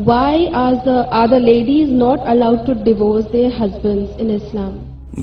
Why are the ladies not allowed to divorce their husbands in Islam?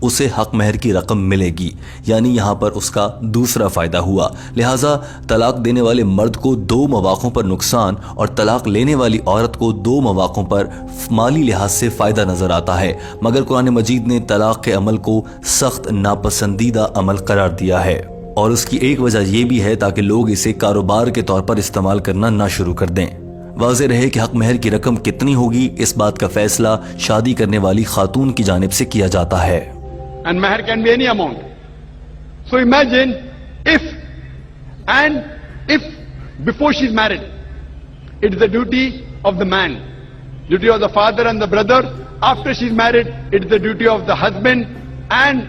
اسے حق مہر کی رقم ملے گی، یعنی یہاں پر اس کا دوسرا فائدہ ہوا۔ لہٰذا طلاق دینے والے مرد کو 2 مواقعوں پر نقصان اور طلاق لینے والی عورت کو 2 مواقعوں پر مالی لحاظ سے فائدہ نظر آتا ہے، مگر قرآن مجید نے طلاق کے عمل کو سخت ناپسندیدہ عمل قرار دیا ہے، اور اس کی ایک وجہ یہ بھی ہے تاکہ لوگ اسے کاروبار کے طور پر استعمال کرنا نہ شروع کر دیں۔ واضح رہے کہ حق مہر کی رقم کتنی ہوگی، اس بات کا فیصلہ شادی کرنے والی خاتون کی جانب سے کیا جاتا ہے۔ And meher can be any amount. So imagine if before she's married, it is the duty of the man, duty of the father and the brother. After she's married, it is the duty of the husband and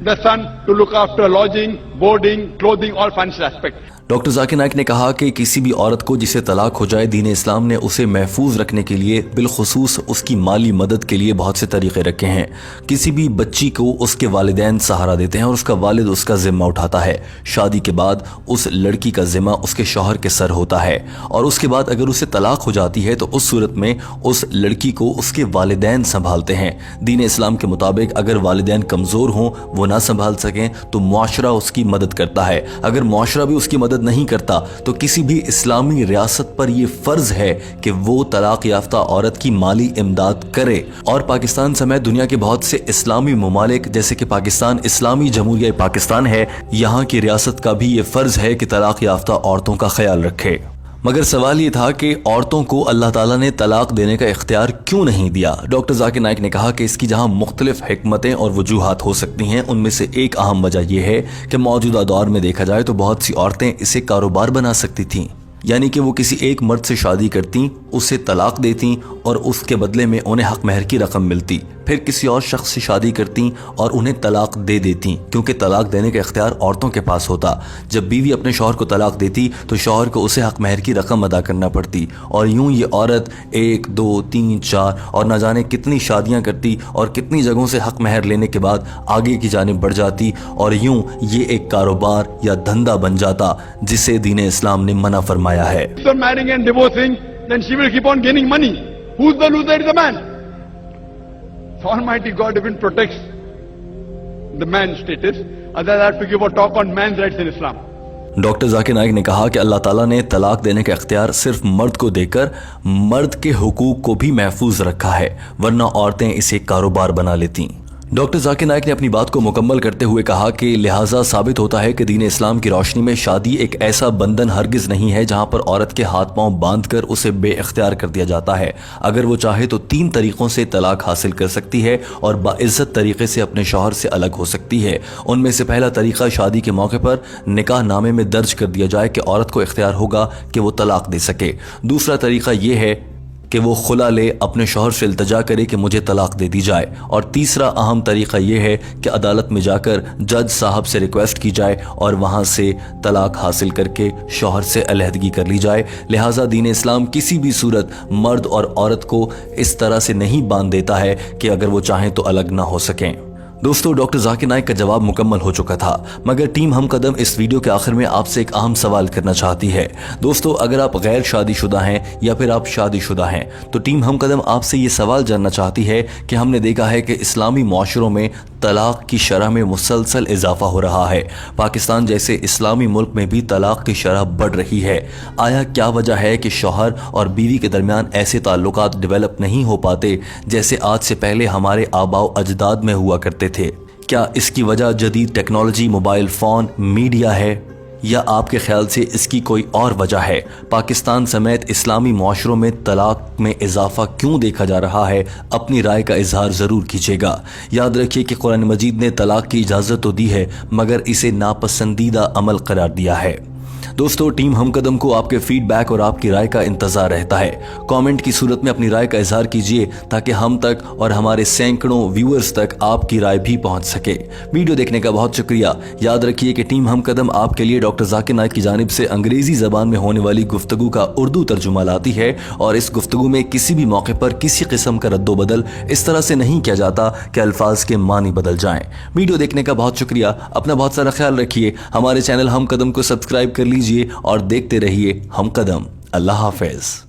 the son to look after lodging, boarding, clothing, all financial aspects. Doctor Zakir Naik نے کہا کہ کسی بھی عورت کو جسے طلاق ہو جائے، دین اسلام نے اسے محفوظ رکھنے کے لیے بالخصوص اس کی مالی مدد کے لیے بہت سے طریقے رکھے ہیں۔ کسی بھی بچی کو اس کے والدین سہارا دیتے ہیں اور اس کا والد اس کا ذمہ اٹھاتا ہے۔ شادی کے بعد اس لڑکی کا ذمہ اس کے شوہر کے سر ہوتا ہے، اور اس کے بعد اگر اسے طلاق ہو جاتی ہے تو اس صورت میں اس لڑکی کو اس کے والدین سنبھالتے ہیں۔ دین اسلام کے مطابق اگر والدین کمزور ہوں، وہ نہ سنبھال سکیں، تو معاشرہ اس کی مدد کرتا ہے۔ اگر معاشرہ بھی اس کی مدد نہیں کرتا تو کسی بھی اسلامی ریاست پر یہ فرض ہے کہ وہ طلاق یافتہ عورت کی مالی امداد کرے، اور پاکستان سمیت دنیا کے بہت سے اسلامی ممالک جیسے کہ پاکستان اسلامی جمہوریہ پاکستان ہے، یہاں کی ریاست کا بھی یہ فرض ہے کہ طلاق یافتہ عورتوں کا خیال رکھے۔ مگر سوال یہ تھا کہ عورتوں کو اللہ تعالیٰ نے طلاق دینے کا اختیار کیوں نہیں دیا؟ ڈاکٹر ذاکر نائک نے کہا کہ اس کی جہاں مختلف حکمتیں اور وجوہات ہو سکتی ہیں، ان میں سے ایک اہم وجہ یہ ہے کہ موجودہ دور میں دیکھا جائے تو بہت سی عورتیں اسے کاروبار بنا سکتی تھیں، یعنی کہ وہ کسی ایک مرد سے شادی کرتیں، اسے طلاق دیتیں اور اس کے بدلے میں انہیں حق مہر کی رقم ملتی، پھر کسی اور شخص سے شادی کرتیں اور انہیں طلاق دے دیتیں، کیونکہ طلاق دینے کا اختیار عورتوں کے پاس ہوتا۔ جب بیوی اپنے شوہر کو طلاق دیتی تو شوہر کو اسے حق مہر کی رقم ادا کرنا پڑتی، اور یوں یہ عورت 1 2 3 4 اور نہ جانے کتنی شادیاں کرتی اور کتنی جگہوں سے حق مہر لینے کے بعد آگے کی جانب بڑھ جاتی، اور یوں یہ ایک کاروبار یا دھندا بن جاتا جسے دین اسلام نے منع فرمایا ہے۔ After marrying and divorcing, then she will keep on gaining money. Who's the loser? It's the man. So Almighty God even protects the man's status. Others have to give a talk on man's rights in Islam. Doctor Zakir Naik نے کہا کہ اللہ تعالیٰ نے طلاق دینے کا اختیار صرف مرد کو دے کر مرد کے حقوق کو بھی محفوظ رکھا ہے، ورنہ عورتیں اسے کاروبار بنا لیتیں۔ ڈاکٹر ذاکر نائک نے اپنی بات کو مکمل کرتے ہوئے کہا کہ لہٰذا ثابت ہوتا ہے کہ دین اسلام کی روشنی میں شادی ایک ایسا بندھن ہرگز نہیں ہے جہاں پر عورت کے ہاتھ پاؤں باندھ کر اسے بے اختیار کر دیا جاتا ہے۔ اگر وہ چاہے تو 3 طریقوں سے طلاق حاصل کر سکتی ہے اور باعزت طریقے سے اپنے شوہر سے الگ ہو سکتی ہے۔ ان میں سے پہلا طریقہ شادی کے موقع پر نکاح نامے میں درج کر دیا جائے کہ عورت کو اختیار ہوگا کہ وہ طلاق دے سکے۔ دوسرا طریقہ یہ ہے کہ وہ خلا لے، اپنے شوہر سے التجا کرے کہ مجھے طلاق دے دی جائے، اور تیسرا اہم طریقہ یہ ہے کہ عدالت میں جا کر جج صاحب سے ریکویسٹ کی جائے اور وہاں سے طلاق حاصل کر کے شوہر سے علیحدگی کر لی جائے۔ لہٰذا دین اسلام کسی بھی صورت مرد اور عورت کو اس طرح سے نہیں باندھ دیتا ہے کہ اگر وہ چاہیں تو الگ نہ ہو سکیں۔ دوستو، ڈاکٹر ذاکر نائک کا جواب مکمل ہو چکا تھا، مگر ٹیم ہم قدم اس ویڈیو کے آخر میں آپ سے ایک اہم سوال کرنا چاہتی ہے۔ دوستو، اگر آپ غیر شادی شدہ ہیں یا پھر آپ شادی شدہ ہیں تو ٹیم ہم قدم آپ سے یہ سوال جاننا چاہتی ہے کہ ہم نے دیکھا ہے کہ اسلامی معاشروں میں طلاق کی شرح میں مسلسل اضافہ ہو رہا ہے۔ پاکستان جیسے اسلامی ملک میں بھی طلاق کی شرح بڑھ رہی ہے۔ آیا کیا وجہ ہے کہ شوہر اور بیوی کے درمیان ایسے تعلقات ڈیولپ نہیں ہو پاتے جیسے آج سے پہلے ہمارے آباء و اجداد میں ہوا کرتے تھے؟ کیا اس کی وجہ جدید ٹیکنالوجی، موبائل فون، میڈیا ہے، یا آپ کے خیال سے اس کی کوئی اور وجہ ہے؟ پاکستان سمیت اسلامی معاشروں میں طلاق میں اضافہ کیوں دیکھا جا رہا ہے؟ اپنی رائے کا اظہار ضرور کیجیے گا۔ یاد رکھیے کہ قرآن مجید نے طلاق کی اجازت تو دی ہے، مگر اسے ناپسندیدہ عمل قرار دیا ہے۔ دوستو، ٹیم ہم قدم کو آپ کے فیڈ بیک اور آپ کی رائے کا انتظار رہتا ہے۔ کامنٹ کی صورت میں اپنی رائے کا اظہار کیجیے تاکہ ہم تک اور ہمارے سینکڑوں ویورز تک آپ کی رائے بھی پہنچ سکے۔ ویڈیو دیکھنے کا بہت شکریہ۔ یاد رکھیے کہ ٹیم ہم قدم آپ کے لیے ڈاکٹر ذاکر نائک کی جانب سے انگریزی زبان میں ہونے والی گفتگو کا اردو ترجمہ لاتی ہے، اور اس گفتگو میں کسی بھی موقع پر کسی قسم کا رد و بدل اس طرح سے نہیں کیا جاتا کہ الفاظ کے معنی بدل جائیں۔ ویڈیو دیکھنے کا بہت شکریہ۔ اپنا بہت سارا خیال رکھیے۔ ہمارے چینل ہم قدم کو سبسکرائب کر لیجیے اور دیکھتے رہیے ہم قدم۔ اللہ حافظ۔